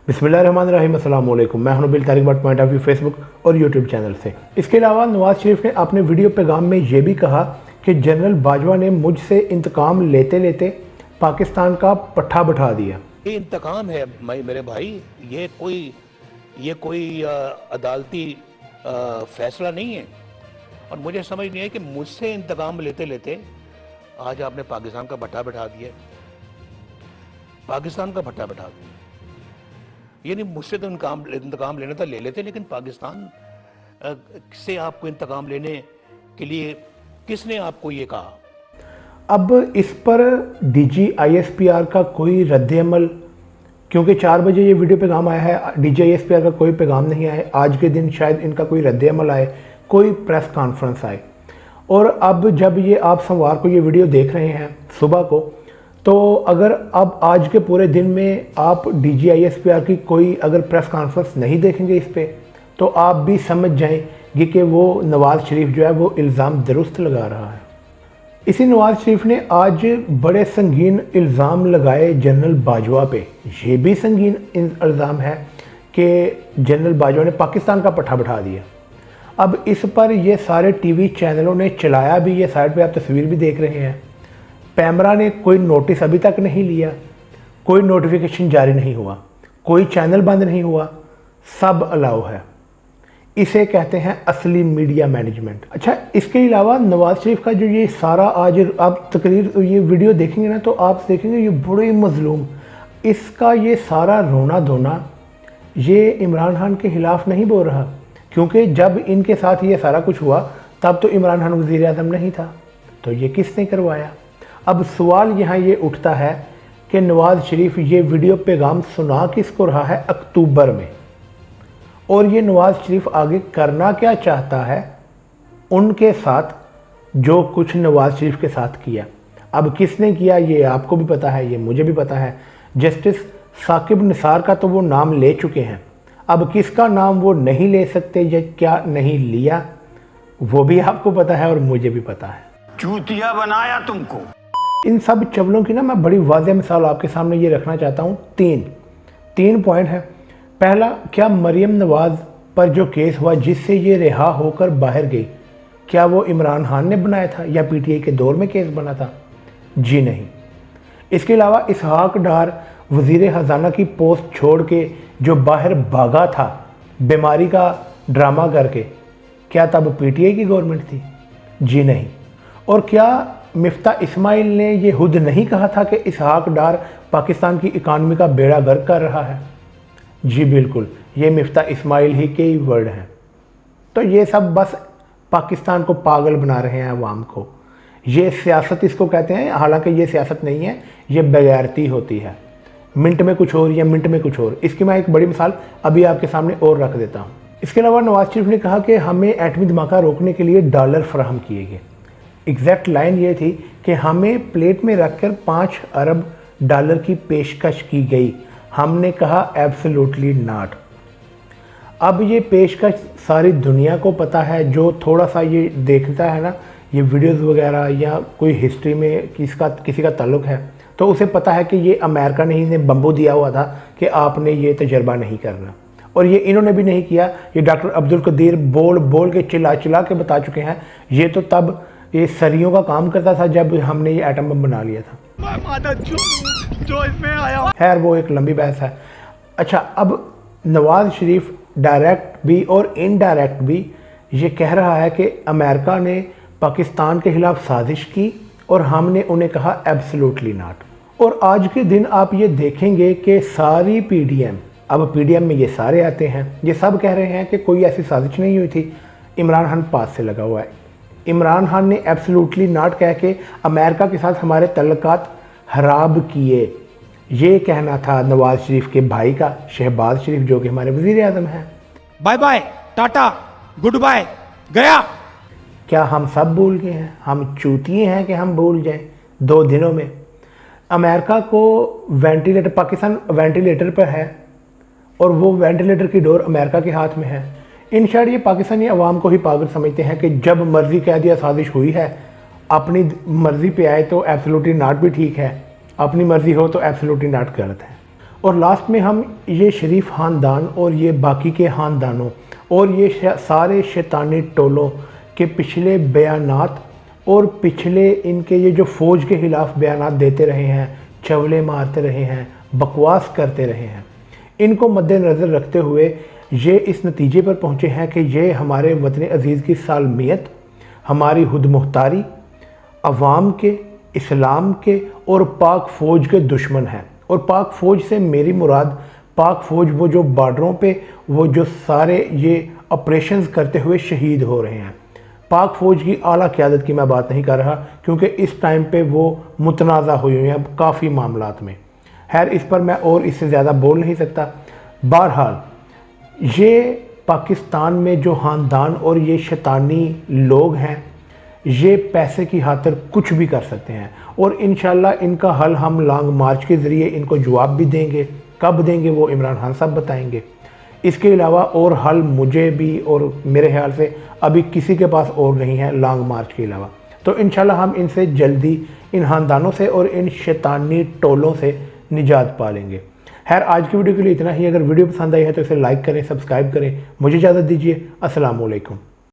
बिस्मिल्लाहिर्रहमानिर्रहीम, अस्सलाम वालेकुम। मैं हूं bill Tariq but point of view Facebook और यूट्यूब चैनल से। इसके अलावा नवाज शरीफ ने अपने वीडियो पैगाम में ये भी कहा कि जनरल बाजवा ने मुझसे इंतकाम लेते लेते पाकिस्तान का पट्टा बैठा दिया। ये इंतकाम है मेरे भाई, ये कोई अदालती फैसला नहीं है। और मुझे समझ नहीं है कि मुझसे इंतकाम लेते लेते आज आपने पाकिस्तान का भट्टा बैठा दिया, पाकिस्तान का भट्टा बैठा दिया। यानी मुझसे तो इंतकाम लेना था ले लेते, लेकिन पाकिस्तान से आपको इंतकाम लेने के लिए किसने आपको ये कहा? अब इस पर डीजी आईएसपीआर का कोई रद्द-ए-अमल, क्योंकि 4 बजे ये वीडियो पैगाम आया है, डीजी आईएसपीआर का कोई पैगाम नहीं आया। आज के दिन शायद इनका कोई रद्द-ए-अमल आए, कोई प्रेस कॉन्फ्रेंस आए। और अब जब ये आप सोमवार को ये वीडियो देख रहे हैं सुबह को, तो अगर अब आज के पूरे दिन में आप डीजी आईएसपीआर की कोई अगर प्रेस कॉन्फ्रेंस नहीं देखेंगे इस पे, तो आप भी समझ जाएंगे कि वो नवाज शरीफ जो है वो इल्ज़ाम दुरुस्त लगा रहा है। इसी नवाज शरीफ ने आज बड़े संगीन इल्ज़ाम लगाए जनरल बाजवा पे। ये भी संगीन इल्ज़ाम है कि जनरल बाजवा ने पाकिस्तान का पट्टा बैठा दिया। अब इस पर ये सारे टीवी चैनलों ने चलाया भी, ये साइड पे आप तस्वीर भी देख रहे हैं। पैमरा ने कोई नोटिस अभी तक नहीं लिया, कोई नोटिफिकेशन जारी नहीं हुआ, कोई चैनल बंद नहीं हुआ, सब अलाउ है। इसे कहते हैं असली मीडिया मैनेजमेंट। अच्छा, इसके अलावा नवाज शरीफ का जो ये सारा आज आप तकरीर ये वीडियो देखेंगे ना, तो आप देखेंगे ये बड़े मजलूम, इसका ये सारा रोना धोना ये इमरान खान के खिलाफ नहीं बोल रहा, क्योंकि जब इनके साथ ये सारा कुछ हुआ तब तो इमरान खान वज़ीर आज़म नहीं था, तो ये किसने करवाया? अब सवाल यहाँ ये उठता है कि नवाज शरीफ ये वीडियो पैगाम सुना किसको रहा है अक्टूबर में, और ये नवाज शरीफ आगे करना क्या चाहता है उनके साथ जो कुछ नवाज शरीफ के साथ किया। अब किसने किया ये आपको भी पता है, ये मुझे भी पता है। जस्टिस साकिब निसार का तो वो नाम ले चुके हैं, अब किसका नाम वो नहीं ले सकते या क्या नहीं लिया वो भी आपको पता है और मुझे भी पता है। चूतिया बनाया तुमको। इन सब चवलों की ना मैं बड़ी वाज़ेह मिसाल आपके सामने ये रखना चाहता हूँ। तीन पॉइंट है। पहला, क्या मरियम नवाज पर जो केस हुआ जिससे ये रिहा होकर बाहर गई, क्या वो इमरान खान ने बनाया था या पीटीआई के दौर में केस बना था? जी नहीं। इसके अलावा इसहाक डार वज़ीर ख़जाना की पोस्ट छोड़ के जो बाहर भागा था बीमारी का ड्रामा करके, क्या तब पीटीआई की गवर्नमेंट थी? जी नहीं। और क्या मिफ्ता इस्माइल ने ये खुद नहीं कहा था कि इसहाक डार पाकिस्तान की इकानमी का बेड़ा गर्क कर रहा है? जी बिल्कुल, ये मिफ्ता इस्माइल ही के ही वर्ड हैं। तो ये सब बस पाकिस्तान को पागल बना रहे हैं अवाम को। ये सियासत इसको कहते हैं, हालांकि ये सियासत नहीं है, ये बेगैरती होती है। मिनट में कुछ और या मिनट में कुछ और। इसकी मैं एक बड़ी मिसाल अभी आपके सामने और रख देता हूँ। इसके अलावा नवाज शरीफ ने कहा कि हमें एटमी धमाका रोकने के लिए डॉलर फराहम किए गए। एग्जैक्ट लाइन ये थी कि हमें प्लेट में रखकर 5 अरब डॉलर की पेशकश की गई। हमने कहा एब्सोल्युटली नॉट। अब ये पेशकश सारी दुनिया को पता है, जो थोड़ा सा ये देखता है ना ये वीडियोस वगैरह या कोई हिस्ट्री में किसी का ताल्लुक है, तो उसे पता है कि ये अमेरिका ने ही बम्बू दिया हुआ था कि आपने ये तजर्बा नहीं करना। और ये इन्होंने भी नहीं किया, ये डॉक्टर अब्दुल कदीर बोल के चिल्ला के बता चुके हैं। ये तो तब ये सरियों का काम करता था जब हमने ये एटम बम बना लिया था। जो इसमें आया, खैर वो एक लंबी बहस है। अच्छा, अब नवाज शरीफ डायरेक्ट भी और इनडायरेक्ट भी ये कह रहा है कि अमेरिका ने पाकिस्तान के खिलाफ साजिश की और हमने उन्हें कहा एब्सोल्युटली नॉट। और आज के दिन आप ये देखेंगे कि सारी पीडीएम, अब पीडीएम में ये सारे आते हैं, ये सब कह रहे हैं कि कोई ऐसी साजिश नहीं हुई थी, इमरान खान पास से लगा हुआ है। इमरान खान ने एब्सोल्युटली नॉट कह के अमेरिका के साथ हमारे तल्लुकात खराब किए, ये कहना था नवाज शरीफ के भाई का, शहबाज शरीफ, जो कि हमारे वज़ीर आज़म हैं। बाय बाय, टाटा, गुड बाय, गया। क्या हम सब भूल गए हैं? हम चूतिए हैं कि हम भूल जाएं 2 दिनों में? अमेरिका को वेंटिलेटर, पाकिस्तान वेंटिलेटर पर है और वो वेंटिलेटर की डोर अमेरिका के हाथ में है। इन शर्ट ये पाकिस्तानी अवाम को ही पागल समझते हैं कि जब मर्जी कह दिया साजिश हुई है, अपनी मर्जी पे आए तो एब्सोल्युटली नॉट भी ठीक है, अपनी मर्जी हो तो एब्सोल्युटली नॉट गलत है। और लास्ट में हम ये शरीफ ख़ानदान और ये बाकी के ख़ानदानों और ये सारे शैतानी टोलों के पिछले बयानात और पिछले इनके ये जो फ़ौज के ख़िलाफ़ बयानात देते रहे हैं, चवले मारते रहे हैं, बकवास करते रहे हैं, इनको मद्देनज़र रखते हुए ये इस नतीजे पर पहुँचे हैं कि ये हमारे वतन अज़ीज़ की सालमियत, हमारी खुद मुख्तारी, अवाम के, इस्लाम के और पाक फ़ौज के दुश्मन हैं। और पाक फ़ौज से मेरी मुराद पाक फ़ौज वो जो बॉर्डरों पे वो जो सारे ये ऑपरेशंस करते हुए शहीद हो रहे हैं। पाक फ़ौज की आला क़यादत की मैं बात नहीं कर रहा, क्योंकि इस टाइम पे वो मुतनाज़ा हुई हुई हैं काफ़ी मामलात में। खैर, इस पर मैं और इससे ज़्यादा बोल नहीं सकता। बहरहाल, ये पाकिस्तान में जो ख़ानदान और ये शैतानी लोग हैं, ये पैसे की खातिर कुछ भी कर सकते हैं और इंशाल्लाह इनका हल हम लॉन्ग मार्च के ज़रिए इनको जवाब भी देंगे। कब देंगे वो इमरान खान साहब बताएंगे। इसके अलावा और हल मुझे भी और मेरे ख्याल से अभी किसी के पास और नहीं है लॉन्ग मार्च के अलावा। तो इंशाल्लाह हम इनसे जल्दी, इन ख़ानदानों से और इन शैतानी टोलों से निजात पा लेंगे। खैर, आज की वीडियो के लिए इतना ही। अगर वीडियो पसंद आई है तो इसे लाइक करें, सब्सक्राइब करें। मुझे इजाज़त दीजिए। अस्सलाम वालेकुम।